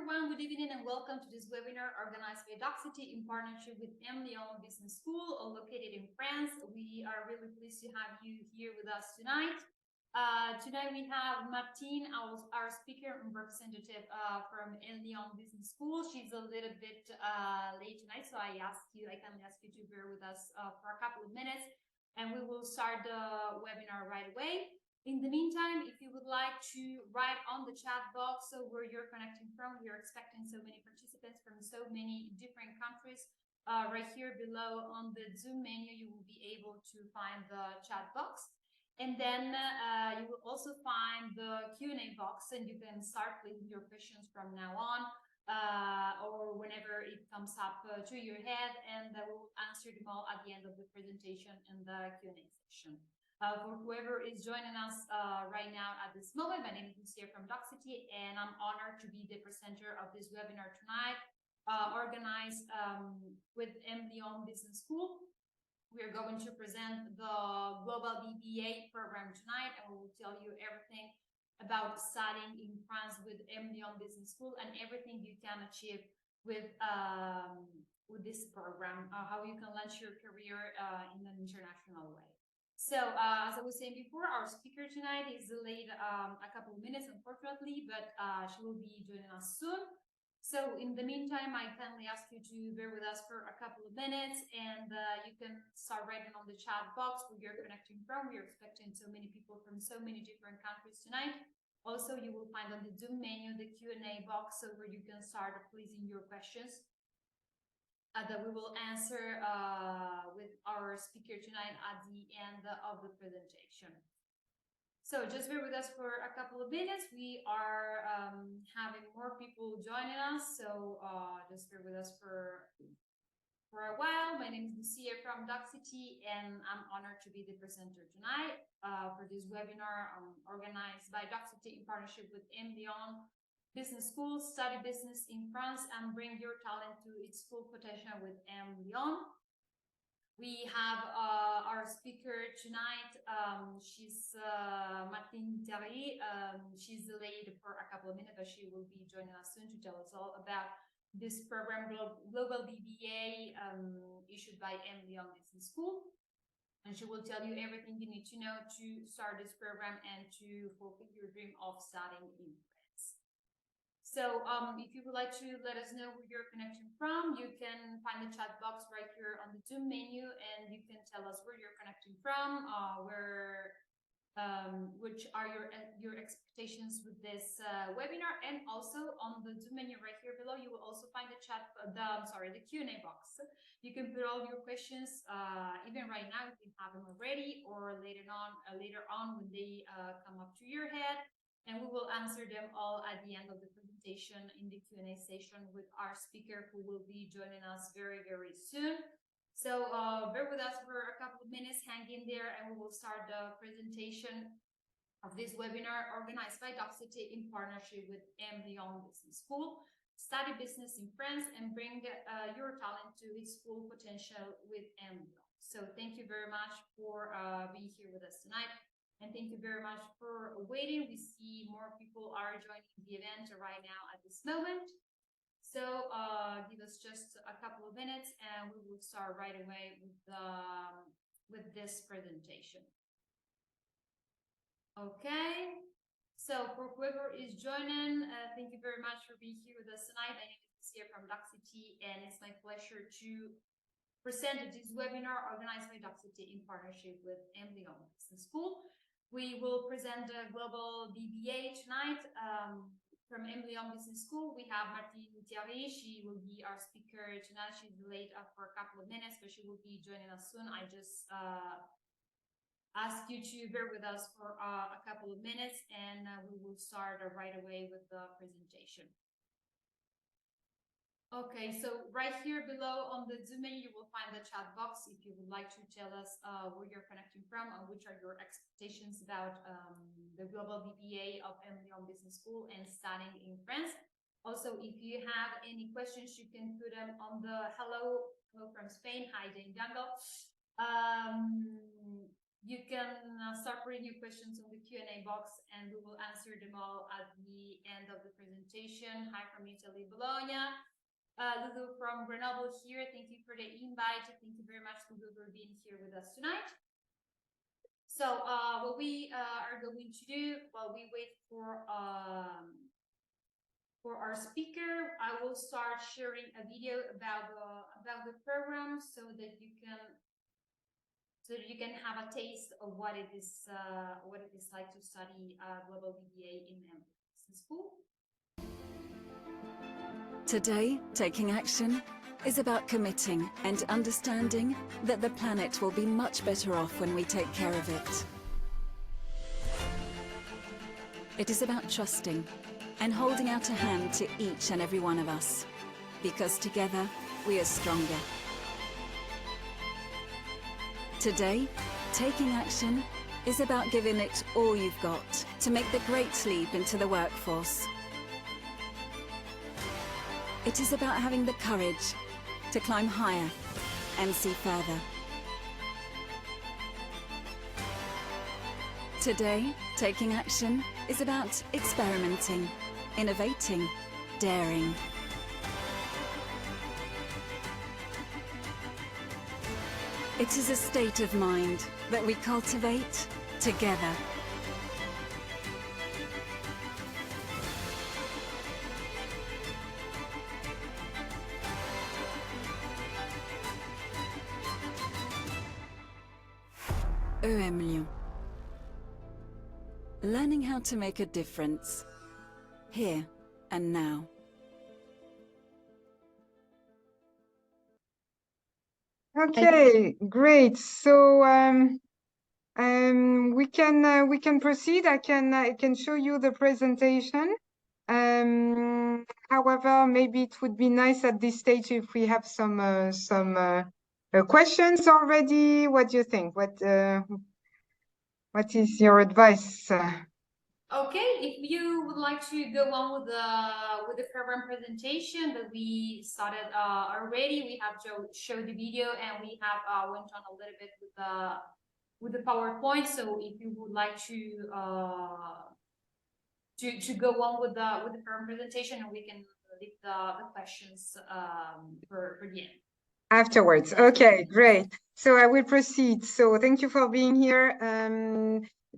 everyone, good evening and welcome to this webinar organized by Doxity in partnership with emlyon Business School, all located in France. We are really pleased to have you here with us tonight. Tonight we have Martine, our speaker and representative from emlyon Business School. She's a little bit late tonight, so I kindly ask you to bear with us for a couple of minutes, and we will start the webinar right away. In the meantime, if you would like to write on the chat box where you're connecting from, we are expecting so many participants from so many different countries. Right here below on the Zoom menu, you will be able to find the chat box. And then you will also find the Q&A box, and you can start placing your questions from now on or whenever it comes up to your head, and we will answer them all at the end of the presentation in the Q&A session. For whoever is joining us right now at this moment, my name is Lucia from Doxity, and I'm honored to be the presenter of this webinar tonight, organized with emlyon Business School. We are going to present the Global BBA program tonight, and we will tell you everything about studying in France with emlyon Business School and everything you can achieve with this program, how you can launch your career in an international way. So, as I was saying before, our speaker tonight is delayed a couple of minutes, unfortunately, but she will be joining us soon. So, in the meantime, I kindly ask you to bear with us for a couple of minutes, and you can start writing on the chat box where you're connecting from. We're expecting so many people from so many different countries tonight. Also, you will find on the Zoom menu the Q&A box where you can start placing your questions that we will answer with our speaker tonight at the end of the presentation. So just bear with us for a couple of minutes. We are having more people joining us, so just bear with us for a while. My name is Lucia from Doxity, and I'm honored to be the presenter tonight for this webinar organized by Doxity in partnership with emlyon Business School. Study business in France and bring your talent to its full potential with emlyon. We have our speaker tonight. She's Martine Thierry. She's delayed for a couple of minutes, but she will be joining us soon to tell us all about this program, Global BBA, issued by emlyon Business School. And she will tell you everything you need to know to start this program and to fulfill your dream of studying in France. So if you would like to let us know where you're connecting from, you can find the chat box right here on the Zoom menu, and you can tell us where you're connecting from, which are your expectations with this webinar. And also on the Zoom menu right here below, you will also find the Q&A box. You can put all your questions, even right now if you have them already, or later on when they come up to your head. And we will answer them all at the end of the presentation in the Q&A session with our speaker, who will be joining us very, very soon. So bear with us for a couple of minutes, hang in there, and we will start the presentation of this webinar organized by Doxity in partnership with emlyon Business School. Study business in France and bring your talent to its full potential with emlyon. So thank you very much for being here with us tonight. And thank you very much for waiting. We see more people are joining the event right now at this moment. So give us just a couple of minutes and we will start right away with this presentation. Okay. So for whoever is joining, thank you very much for being here with us tonight. My name is Lucia from Doxity, and it's my pleasure to present this webinar organized by Doxity in partnership with emlyon Business School. We will present the Global BBA tonight from emlyon Business School. We have Martine Thierry. She will be our speaker tonight. She's delayed for a couple of minutes, but she will be joining us soon. I just ask you to bear with us for a couple of minutes, and we will start right away with the presentation. Okay, so right here below on the Zoom menu, you will find the chat box if you would like to tell us where you're connecting from and which are your expectations about the Global BBA of emlyon Business School and studying in France. Also, if you have any questions, you can put them on the hello from Spain. Hi, Jane Jungle. You can start putting your questions in the Q&A box and we will answer them all at the end of the presentation. Hi from Italy, Bologna. Lulu from Grenoble here. Thank you for the invite. Thank you very much, Lulu, for being here with us tonight. So what we are going to do while we wait for our speaker, I will start sharing a video about the program so that you can have a taste of what it is like to study Global BBA in business school. Today, taking action is about committing and understanding that the planet will be much better off when we take care of it. It is about trusting and holding out a hand to each and every one of us, because together we are stronger. Today, taking action is about giving it all you've got to make the great leap into the workforce. It is about having the courage to climb higher and see further. Today, taking action is about experimenting, innovating, daring. It is a state of mind that we cultivate together. Emlyon. Learning how to make a difference, here and now. Okay, great. So we can proceed. I can show you the presentation. However, maybe it would be nice at this stage if we have some questions already. What do you think? What is your advice? Okay, if you would like to go on with the program presentation that we started already, we have showed the video and we have went on a little bit with the PowerPoint. So if you would like to go on with the program presentation, and we can leave the questions for the end. Afterwards. Okay, great. So I will proceed. So thank you for being here.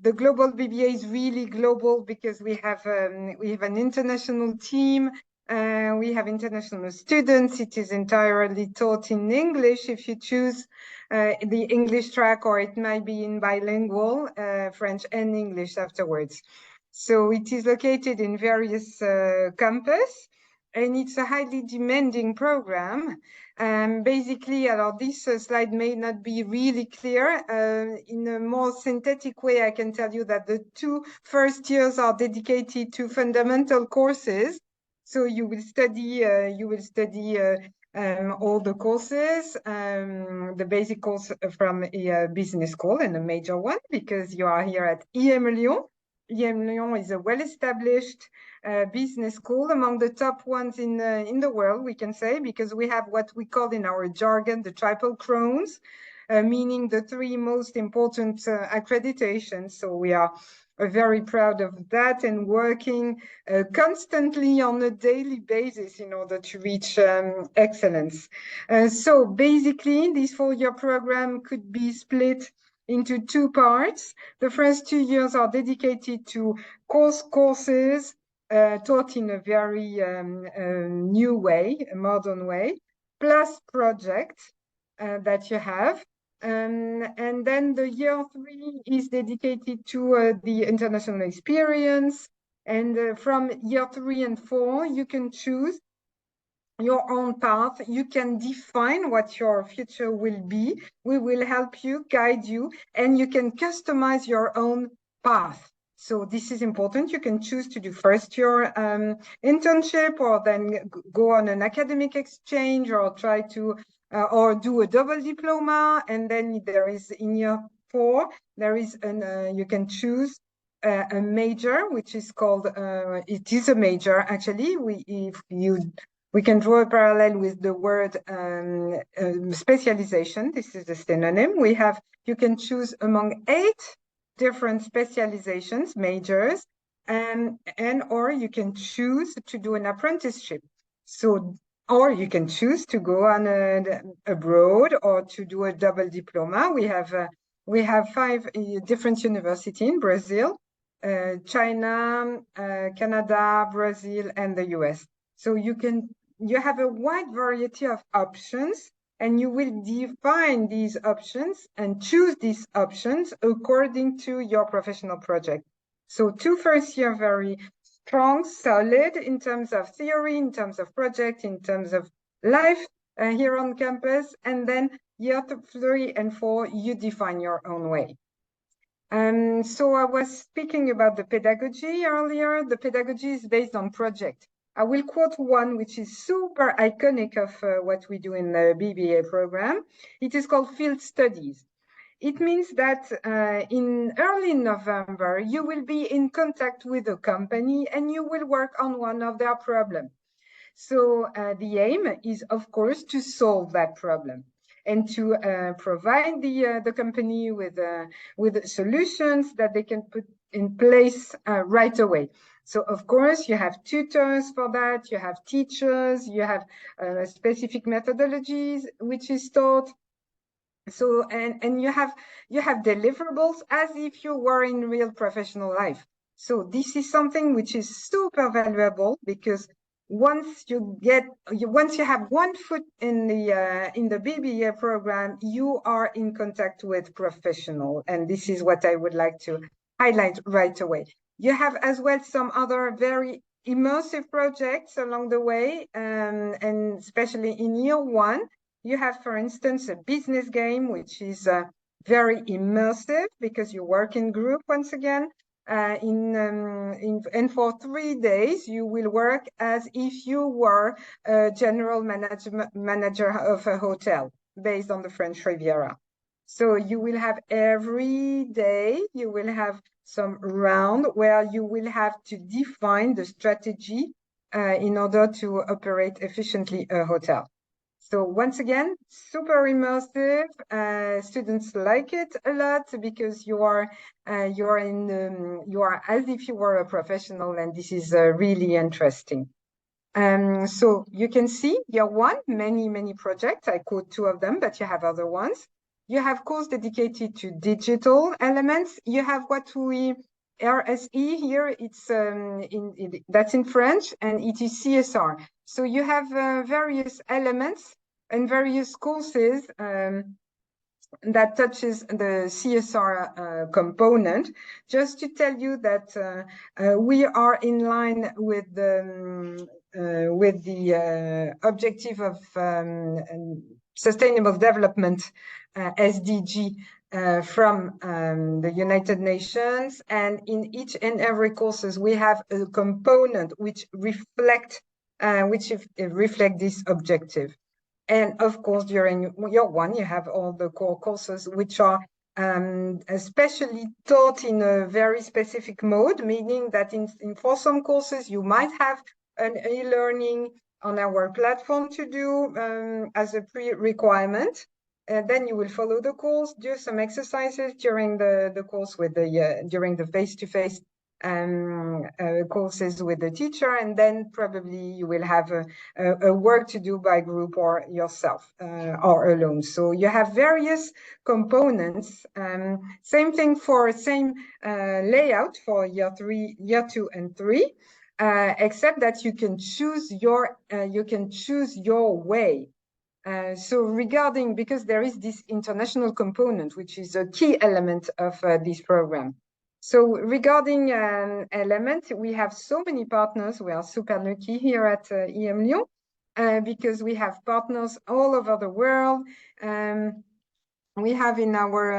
The Global BBA is really global because we have an international team. We have international students. It is entirely taught in English if you choose the English track, or it might be in bilingual, French and English afterwards. So it is located in various campus, and it's a highly demanding program. Basically, this slide may not be really clear. In a more synthetic way, I can tell you that the 2 first years are dedicated to fundamental courses. So you will study all the courses, the basic course from a business school and a major one, because you are here at emlyon. emlyon is a well-established business school, among the top ones in the world, we can say, because we have what we call in our jargon the triple crowns, meaning the 3 most important accreditations. So we are very proud of that and working constantly on a daily basis in order to reach excellence. So basically, this 4-year program could be split into 2 parts. The first 2 years are dedicated to courses taught in a very new way, a modern way, plus projects that you have. And then the year 3 is dedicated to the international experience. And from year 3 and 4, you can choose your own path. You can define what your future will be. We will help you, guide you, and you can customize your own path. So this is important. You can choose to do first your internship, or then go on an academic exchange, or try to or do a double diploma. And then there is in year 4, there is you can choose a major, which is called it is a major actually. If you We can draw a parallel with the word specialization. This is a synonym. You can choose among 8 different specializations, majors, and or you can choose to do an apprenticeship. So, or you can choose to go on abroad or to do a double diploma. We have 5 different universities in Brazil, China, Canada, Brazil, and the US. So you have a wide variety of options, and you will define these options and choose these options according to your professional project. So 2 first year very strong, solid in terms of theory, in terms of project, in terms of life here on campus, and then year 3 and 4, you define your own way. So I was speaking about the pedagogy earlier. The pedagogy is based on project. I will quote one which is super iconic of what we do in the BBA program. It is called field studies. It means that in early November, you will be in contact with a company and you will work on one of their problems. So the aim is, of course, to solve that problem and to provide the company with solutions that they can put in place right away. So, of course, you have tutors for that, you have teachers, you have specific methodologies which is taught. So, and you have deliverables as if you were in real professional life. So this is something which is super valuable, because once you have one foot in the BBA program, you are in contact with professional, and this is what I would like to highlight right away. You have as well some other very immersive projects along the way, and especially in year 1. You have, for instance, a business game, which is very immersive because you work in group once again. And for 3 days, you will work as if you were a general manager of a hotel based on the French Riviera. So you will have every day, you will have some round where you will have to define the strategy in order to operate efficiently a hotel. So once again, super immersive. Students like it a lot because you are as if you were a professional, and this is really interesting. So you can see year 1, many projects. I quote 2 of them, but you have other ones. You have course dedicated to digital elements. You have what we RSE here. It's that's in French, and it is CSR. So you have various elements and various courses that touches the CSR component. Just to tell you that we are in line with the objective of sustainable development, SDG, from the United Nations, and in each and every courses we have a component which reflect this objective. And of course, during year 1, you have all the core courses which are especially taught in a very specific mode, meaning that for some courses you might have an e-learning on our platform to do as a pre-requirement. And then you will follow the course, do some exercises during the course during the face-to-face courses with the teacher, and then probably you will have a work to do by group or yourself or alone. So you have various components. Same thing for same layout for year 2 and 3, except that you can choose your way. So because there is this international component, which is a key element of this program. So regarding element, we have so many partners. We are super lucky here at emlyon because we have partners all over the world. We have in our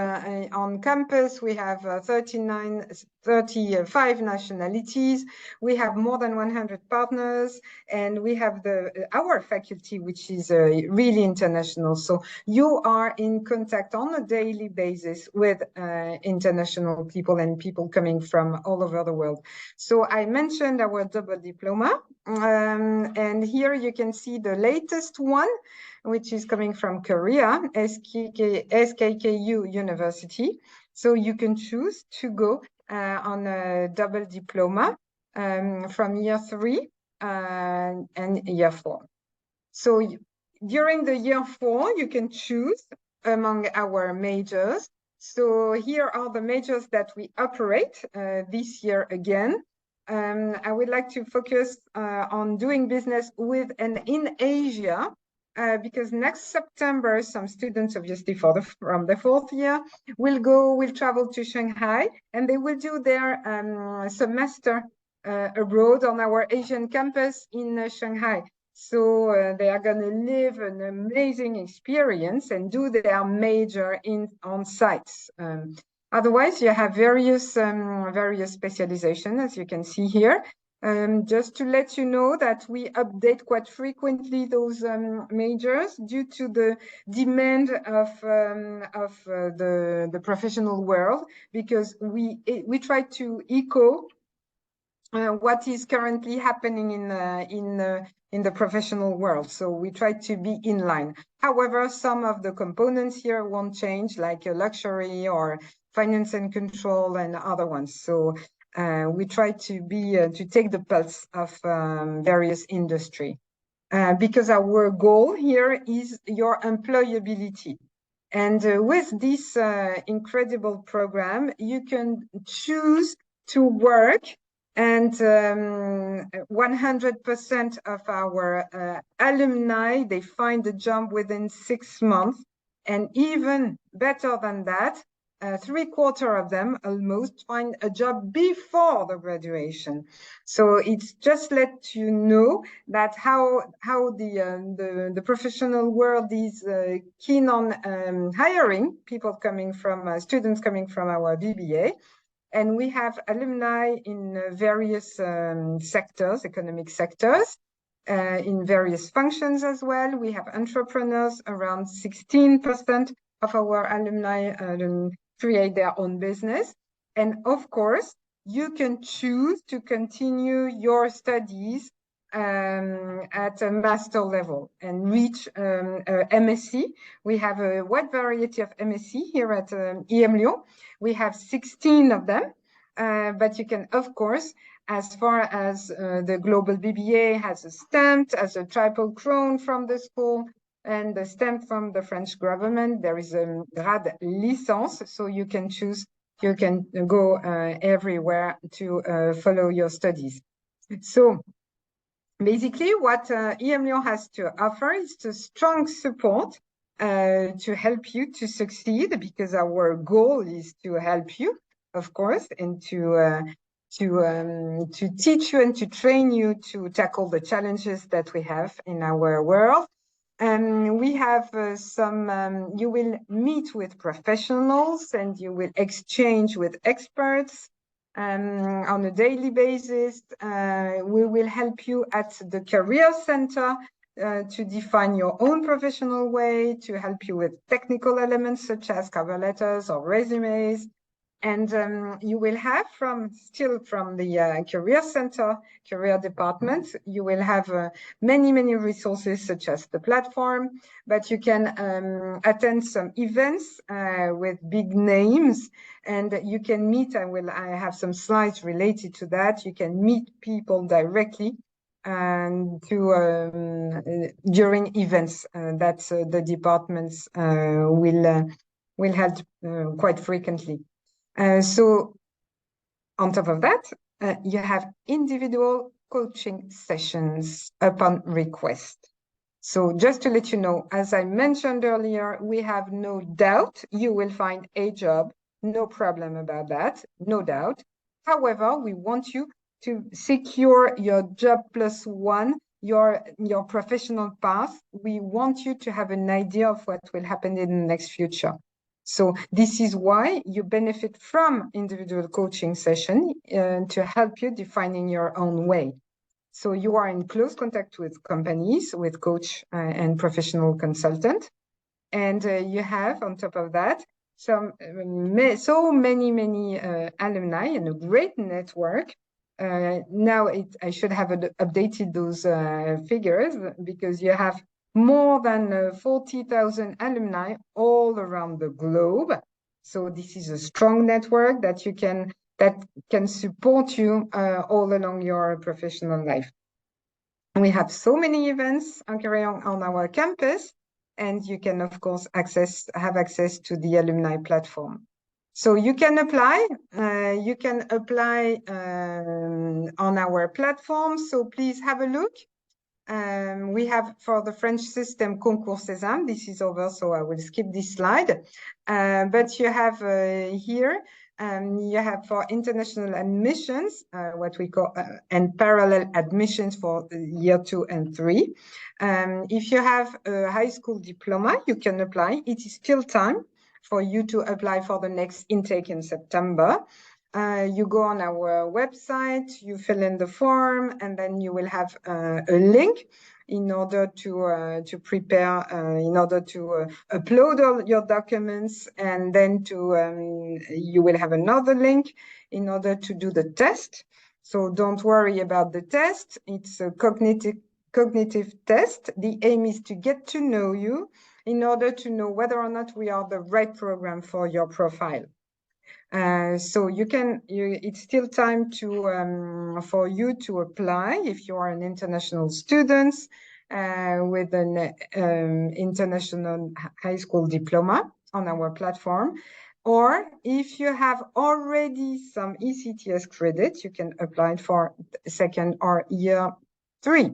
on campus, we have 35 nationalities. We have more than 100 partners, and we have our faculty, which is really international. So you are in contact on a daily basis with international people and people coming from all over the world. So I mentioned our double diploma, and here you can see the latest one, which is coming from Korea, SKKU University. So you can choose to go on a double diploma from year 3 and year 4. So during the year 4, you can choose among our majors. So here are the majors that we operate this year again. I would like to focus on doing business with and in Asia, because next September, some students, obviously from the 4th year, will travel to Shanghai, and they will do their semester abroad on our Asian campus in Shanghai. So they are going to live an amazing experience and do their major on sites. Otherwise, you have various specializations, as you can see here. Just to let you know that we update quite frequently those majors due to the demand of the professional world, because we try to echo what is currently happening in the professional world. So we try to be in line. However, some of the components here won't change, like luxury or finance and control and other ones. So we try to take the pulse of various industry, because our goal here is your employability. And with this incredible program, you can choose to work, and 100% of our alumni, they find a job within 6 months. And even better than that, 3/4 of them almost find a job before the graduation. So it's just let you know that how the professional world is keen on hiring people coming from students coming from our BBA. And we have alumni in various sectors, economic sectors, in various functions as well. We have entrepreneurs. Around 16% of our alumni create their own business. And of course, you can choose to continue your studies at a master level and reach MSc. We have a wide variety of MSc here at emlyon. We have 16 of them, but you can, of course, as far as the Global BBA has a stamp, as a triple crown from the school, and the stamp from the French government, there is a grade licence, so you can choose, you can go everywhere to follow your studies. So basically what emlyon has to offer is the strong support to help you to succeed, because our goal is to help you, of course, and to teach you and to train you to tackle the challenges that we have in our world. And we have you will meet with professionals and you will exchange with experts on a daily basis. We will help you at the career center to define your own professional way, to help you with technical elements such as cover letters or resumes. And you will have from the career center, career department, you will have many resources such as the platform, but you can attend some events with big names, and you can meet, I have some slides related to that. You can meet people directly and during events that the departments will have quite frequently. So on top of that, you have individual coaching sessions upon request. So just to let you know, as I mentioned earlier, we have no doubt you will find a job, no problem about that, no doubt. However, we want you to secure your job plus one, your professional path. We want you to have an idea of what will happen in the next future. So this is why you benefit from individual coaching session to help you defining your own way. So you are in close contact with companies, with coach and professional consultant. And you have, on top of that, so many alumni and a great network. Now I should have updated those figures because you have more than 40,000 alumni all around the globe. So this is a strong network that can support you all along your professional life. We have so many events occurring on our campus, and you can, of course, have access to the alumni platform. So you can apply. On our platform. So please have a look. We have for the French system Concours Sésame. This is over, so I will skip this slide. But you have here, you have for international admissions, what we call, and parallel admissions for year 2 and 3. If you have a high school diploma, you can apply. It is still time for you to apply for the next intake in September. You go on our website, you fill in the form, and then you will have a link in order to prepare, in order to upload all your documents, and then you will have another link in order to do the test. So don't worry about the test. It's a cognitive test. The aim is to get to know you in order to know whether or not we are the right program for your profile. So it's still time for you to apply if you are an international student with an international high school diploma on our platform. Or if you have already some ECTS credit, you can apply for second or year 3.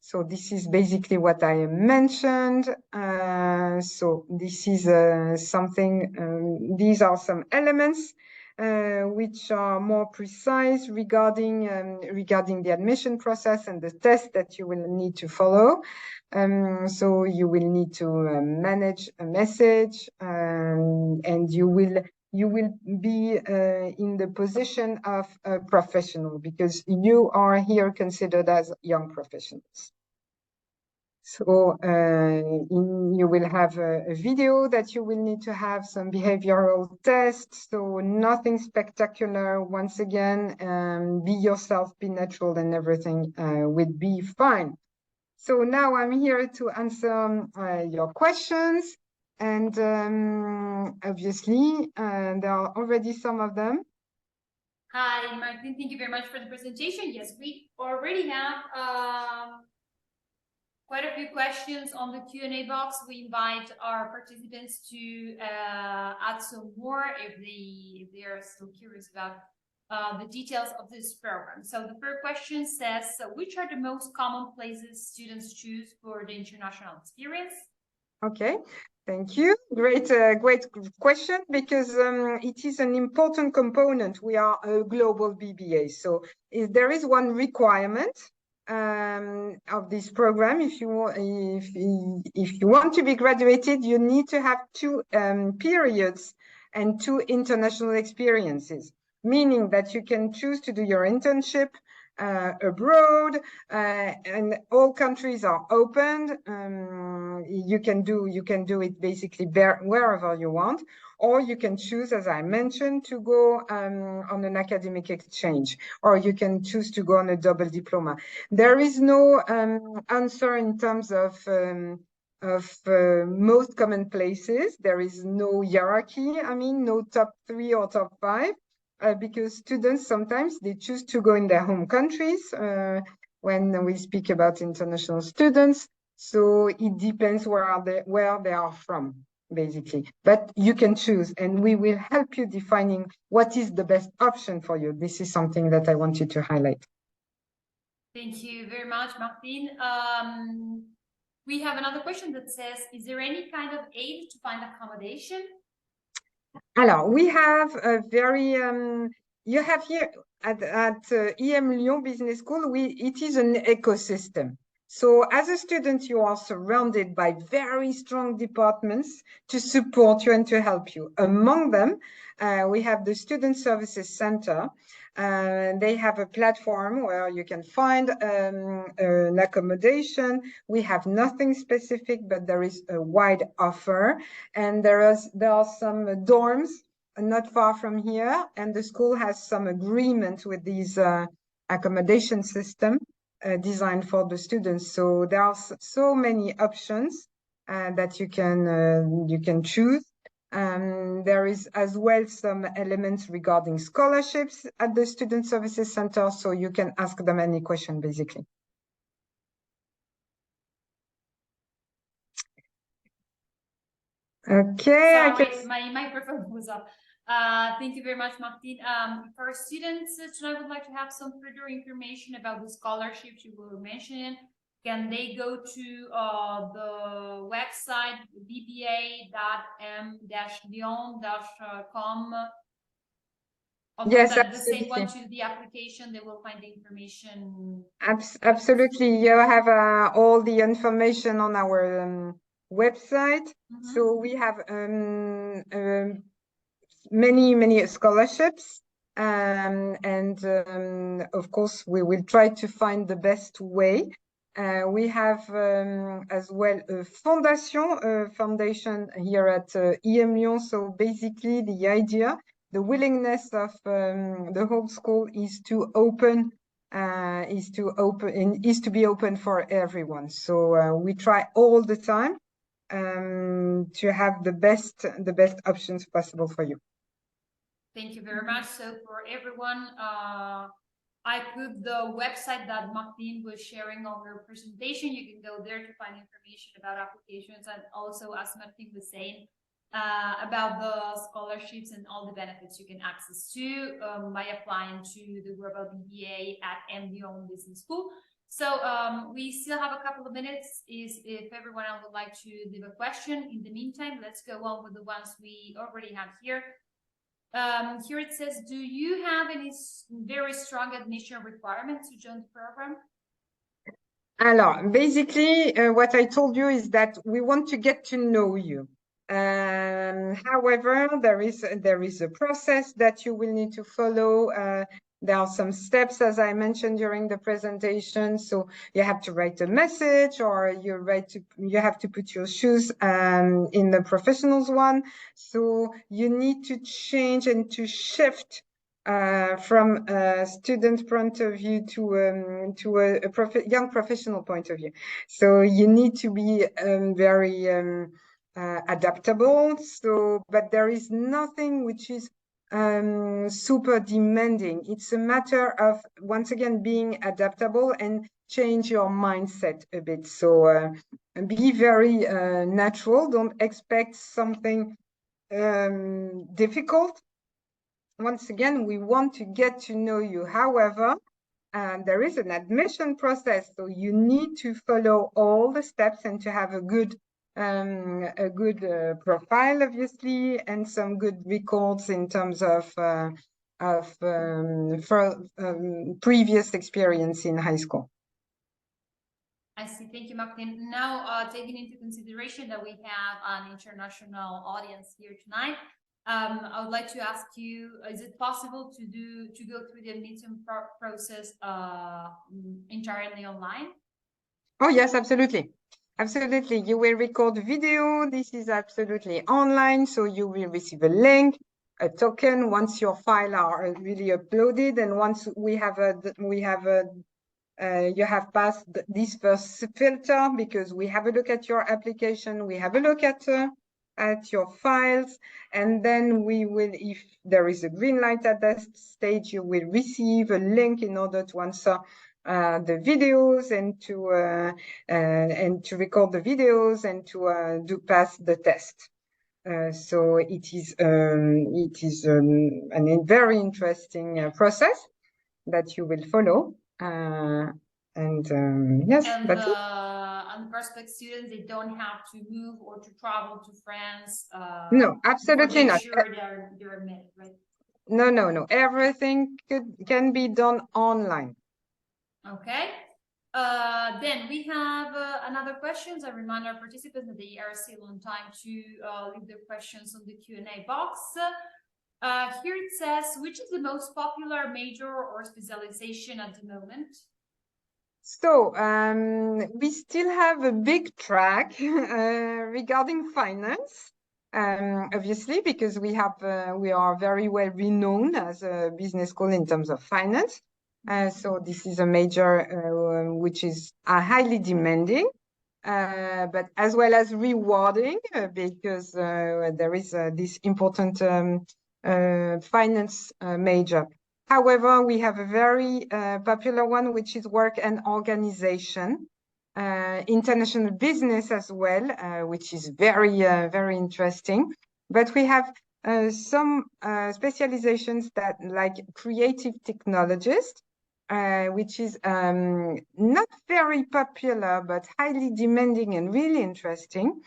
So this is basically what I mentioned. So this is something, these are some elements which are more precise regarding the admission process and the test that you will need to follow. So you will need to manage a message and you will be in the position of a professional because you are here considered as young professionals. So you will have a video that you will need to have some behavioral tests. So nothing spectacular. Once again, be yourself, be natural, and everything will be fine. So now I'm here to answer your questions. And obviously, there are already some of them. Hi, Martin. Thank you very much for the presentation. Yes, we already have quite a few questions on the Q&A box. We invite our participants to add some more if they are still curious about the details of this program. So the first question says, which are the most common places students choose for the international experience? Okay, thank you. Great question, because it is an important component. We are a global BBA. So if there is one requirement of this program, if you want to be graduated, you need to have 2 periods and 2 international experiences, meaning that you can choose to do your internship abroad, and all countries are open. You can do it basically wherever you want, or you can choose, as I mentioned, to go on an academic exchange, or you can choose to go on a double diploma. There is no answer in terms of most common places. There is no hierarchy. I mean, no top 3 or top 5. Because students sometimes they choose to go in their home countries when we speak about international students. So it depends where they are from, basically. But you can choose, and we will help you defining what is the best option for you. This is something that I wanted to highlight. Thank you very much, Martine. We have another question that says, is there any kind of aid to find accommodation? Alors, we have a very, you have here at EM Lyon Business School, it is an ecosystem. So as a student, you are surrounded by very strong departments to support you and to help you. Among them, we have the Student Services Center. They have a platform where you can find an accommodation. We have nothing specific, but there is a wide offer. And there are some dorms not far from here. And the school has some agreement with these accommodation system designed for the students. So there are so many options that you can choose. There is as well some elements regarding scholarships at the Student Services Center, so you can ask them any question, basically. Okay. Sorry, my microphone was off. Thank you very much, Martine. For our students, tonight I would like to have some further information about the scholarships you were mentioning. Can they go to the website bba.m-lyon.com? Yes, that absolutely. They want to the application, they will find the information. Absolutely. You have all the information on our website. So we have many scholarships. And of course, we will try to find the best way. We have as well a foundation here at emlyon. So basically, the idea, the willingness of the whole school is to be open for everyone. So we try all the time to have the best options possible for you. Thank you very much. So for everyone, I put the website that Martine was sharing on her presentation. You can go there to find information about applications, and also, as Martine was saying, about the scholarships and all the benefits you can access to by applying to the Global BBA at emlyon Business School. So we still have a couple of minutes. If everyone else would like to leave a question. In the meantime, let's go on with the ones we already have here. Here it says, do you have any very strong admission requirements to join the program? Alors, basically, what I told you is that we want to get to know you. However, there is a process that you will need to follow. There are some steps, as I mentioned during the presentation. So you have to write a message, or you have to put your shoes in the professionals one. So you need to change and to shift from a student point of view to a young professional point of view. So you need to be very adaptable. So, but there is nothing which is super demanding. It's a matter of, once again, being adaptable and change your mindset a bit. So be very natural. Don't expect something difficult. Once again, we want to get to know you. However, there is an admission process, so you need to follow all the steps and to have a good profile, obviously, and some good records in terms of previous experience in high school. I see. Thank you, Martine. Now, taking into consideration that we have an international audience here tonight, I would like to ask you: is it possible to go through the admission process entirely online? Oh yes, absolutely. Absolutely. You will record video. This is absolutely online. So you will receive a link, a token once your file are really uploaded. And once you have passed this first filter, because we have a look at your application, we have a look at your files, and then we will, if there is a green light at that stage, you will receive a link in order to answer the videos and to record the videos and to pass the test. So it is a very interesting process that you will follow. Yes, and the prospect students, they don't have to move or to travel to France. No, absolutely not. Sure, they're admitted, right? No. Everything can be done online. Okay. Then we have another questions. I remind our participants that they are still on time to leave their questions on the Q&A box. Here it says, which is the most popular major or specialization at the moment? So we still have a big track regarding finance, obviously, because we are very well renowned as a business school in terms of finance. So this is a major which is highly demanding, but as well as rewarding because there is this important finance major. However, we have a very popular one, which is work and organization, international business as well, which is very interesting. But we have some specializations that like creative technologist, which is not very popular, but highly demanding and really interesting.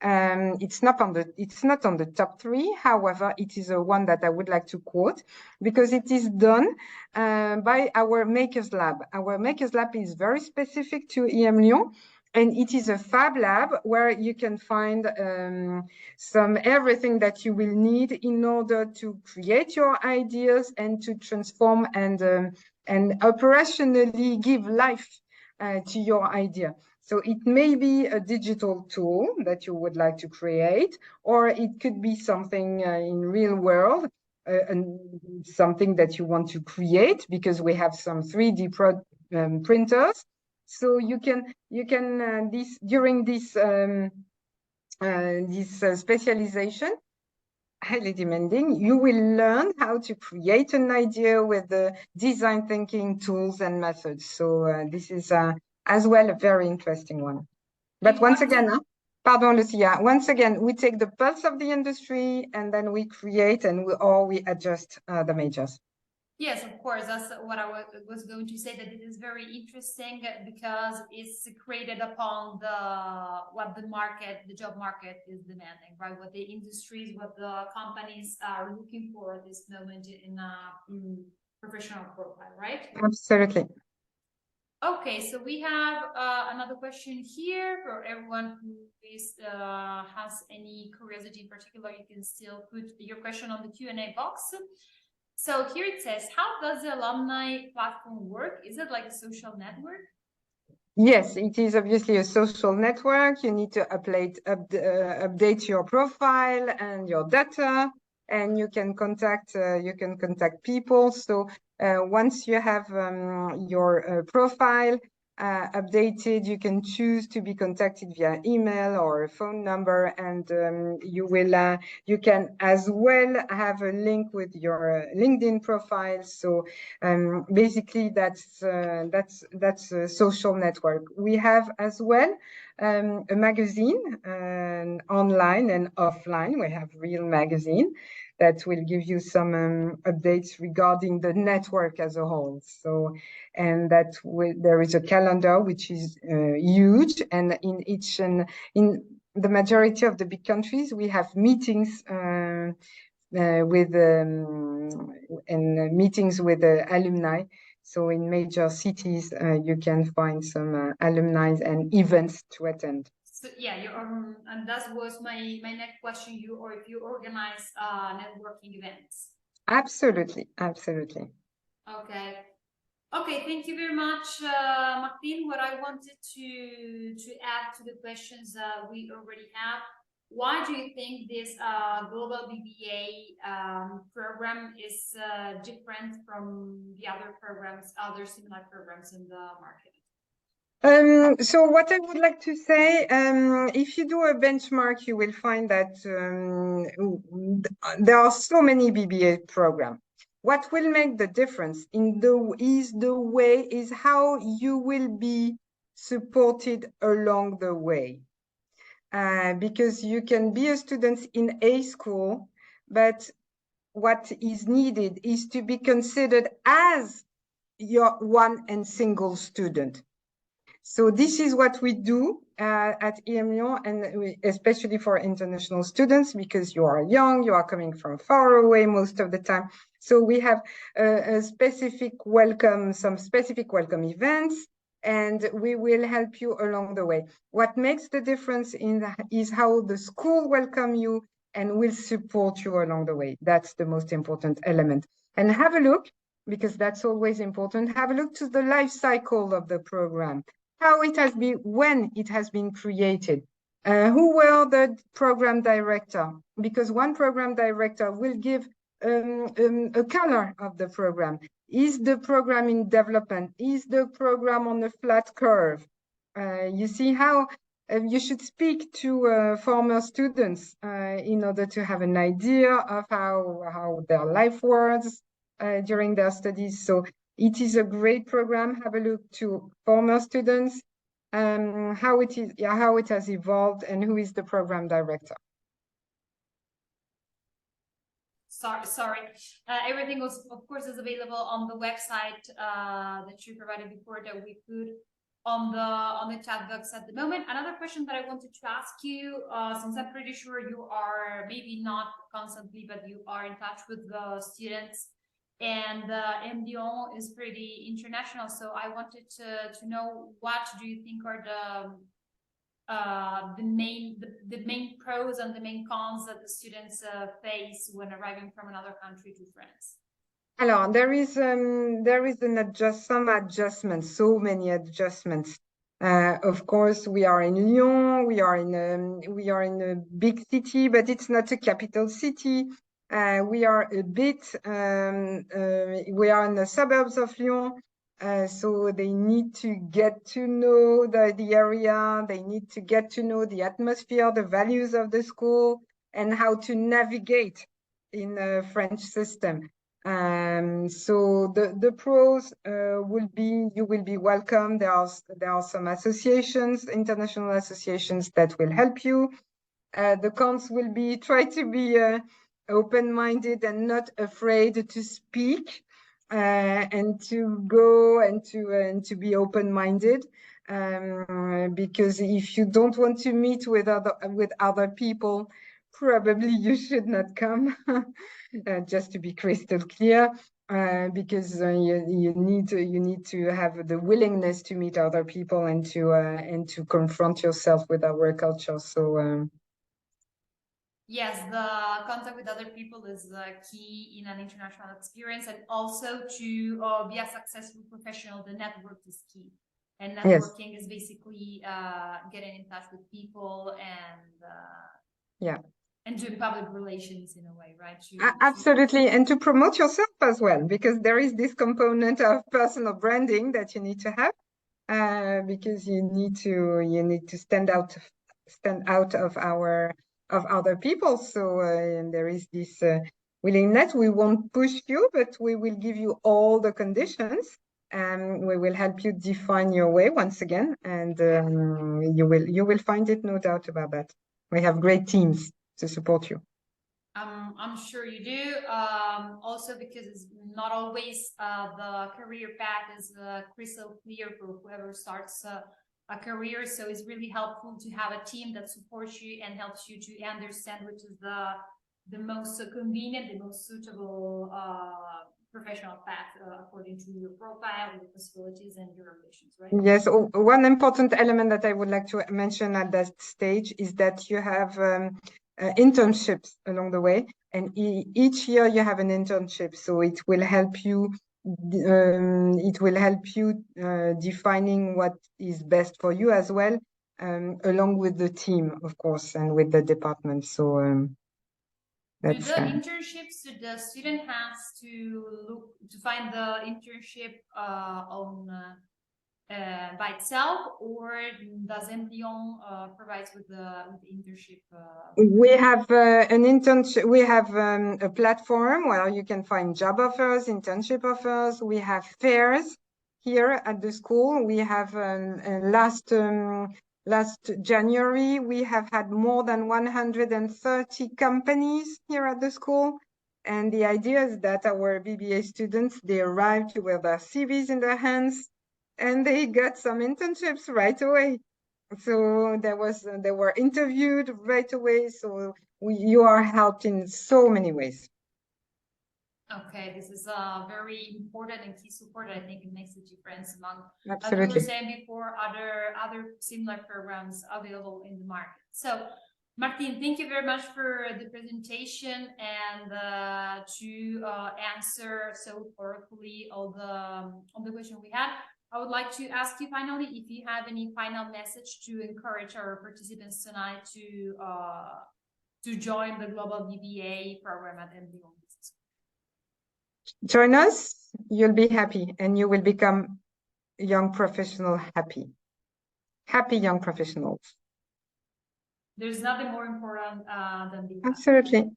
It's not on the top 3. However, it is a one that I would like to quote because it is done by our Makers Lab. Our Makers Lab is very specific to EM Lyon, and it is a fab lab where you can find everything that you will need in order to create your ideas and to transform and operationally give life to your idea. So it may be a digital tool that you would like to create, or it could be something in real world, and something that you want to create because we have some 3D printers. So you can during this specialization, highly demanding, you will learn how to create an idea with the design thinking tools and methods. So this is as well a very interesting one. But once again, pardon, Lucia, once again, we take the pulse of the industry and then we create and we adjust the majors. Yes, of course. That's what I was going to say, that it is very interesting because it's created upon what the job market is demanding, right? What the industries, what the companies are looking for at this moment in a professional profile, right? Absolutely. Okay, so we have another question here for everyone who has any curiosity in particular. You can still put your question on the Q&A box. So here it says, how does the alumni platform work? Is it like a social network? Yes, it is obviously a social network. You need to update your profile and your data, and you can contact people. So once you have your profile updated, you can choose to be contacted via email or a phone number, and you can as well have a link with your LinkedIn profile. So basically, that's a social network. We have as well a magazine, online and offline. We have real magazine that will give you some updates regarding the network as a whole. So, and there is a calendar which is huge, and in the majority of the big countries, we have meetings with meetings with alumni. So in major cities, you can find some alumni and events to attend. So yeah, and that was my next question. If you organize networking events. Absolutely. Okay. Okay, thank you very much, Martin. What I wanted to add to the questions we already have, why do you think this global BBA program is different from the other similar programs in the market? So what I would like to say, if you do a benchmark, you will find that there are so many BBA programs. What will make the difference is how you will be supported along the way. Because you can be a student in a school, but what is needed is to be considered as your one and single student. So this is what we do at EM Lyon, and especially for international students, because you are young, you are coming from far away most of the time. So we have some specific welcome events, and we will help you along the way. What makes the difference is how the school welcome you and will support you along the way. That's the most important element. And have a look, because that's always important, have a look to the life cycle of the program, how it has been, when it has been created, who were the program director, because one program director will give a color of the program. Is the program in development? Is the program on a flat curve? You see how you should speak to former students in order to have an idea of how their life was during their studies. So it is a great program. Have a look to former students, how it has evolved, and who is the program director. Sorry. Everything was, of course, is available on the website that you provided before that we put on the chat box at the moment. Another question that I wanted to ask you, since I'm pretty sure you are maybe not constantly, but you are in touch with the students, and emlyon is pretty international. So I wanted to know, what do you think are the main pros and the main cons that the students face when arriving from another country to France? Alors, there is some adjustments, so many adjustments. Of course, we are in Lyon. We are in a big city, but it's not a capital city. We are a bit. We are in the suburbs of Lyon, so they need to get to know the area. They need to get to know the atmosphere, the values of the school, and how to navigate in a French system. So the pros will be, you will be welcome. There are some associations, international associations, that will help you. The cons will be, try to be open-minded and not afraid to speak, and to go and to be open-minded. Because if you don't want to meet with other people, probably you should not come. Just to be crystal clear, because you need to have the willingness to meet other people and to confront yourself with our culture. So yes, the contact with other people is key in an international experience, and also to be a successful professional, the network is key. And networking is basically getting in touch with people and doing public relations in a way, right? Absolutely, and to promote yourself as well, because there is this component of personal branding that you need to have, because you need to stand out of other people. So and there is this willingness. We won't push you, but we will give you all the conditions. We will help you define your way once again, and you will find it, no doubt about that. We have great teams to support you. I'm sure you do. Also, because it's not always the career path is crystal clear for whoever starts a career. So it's really helpful to have a team that supports you and helps you to understand which is the most convenient, the most suitable professional path according to your profile, your possibilities, and your ambitions, right? Yes. One important element that I would like to mention at that stage is that you have internships along the way, and each year you have an internship, so it will help you. It will help you defining what is best for you as well, along with the team, of course, and with the department. So do the internships, the student has to look to find the internship on by itself, or does emlyon provides with the internship? We have an internship. We have a platform where you can find job offers, internship offers. We have fairs here at the school. We have last January, we have had more than 130 companies here at the school. And the idea is that our BBA students, they arrived with their CVs in their hands, and they got some internships right away. So they were interviewed right away. So you are helped in so many ways. Okay, this is very important and key support. I think it makes a difference among, as we Absolutely. were saying before, other similar programs available in the market. So, Martin, thank you very much for the presentation and to answer so thoroughly all the questions we had. I would like to ask you finally if you have any final message to encourage our participants tonight to join the Global BBA program at emlyon. Join us, you'll be happy, and you will become young professional happy. Happy young professionals. There's nothing more important than being happy. Absolutely.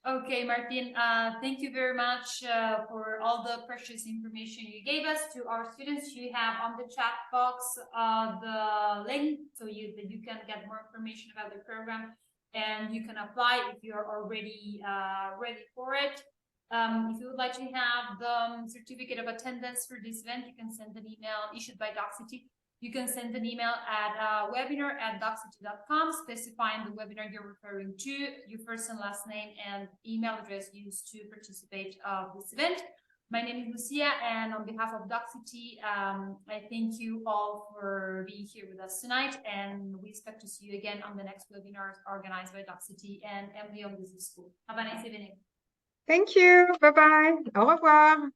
Okay, Martin, thank you very much for all the precious information you gave us. To our students, you have on the chat box the link so that you can get more information about the program and you can apply if you're already ready for it. If you would like to have the certificate of attendance for this event, you can send an email issued by Doxity. You can send an email at webinar@doxity.com specifying the webinar you're referring to, your first and last name, and email address used to participate of this event. My name is Lucia, and on behalf of Doxity, I thank you all for being here with us tonight, and we expect to see you again on the next webinars organized by Doxity and emlyon Business School. Have a nice evening. Thank you. Bye-bye. Au revoir.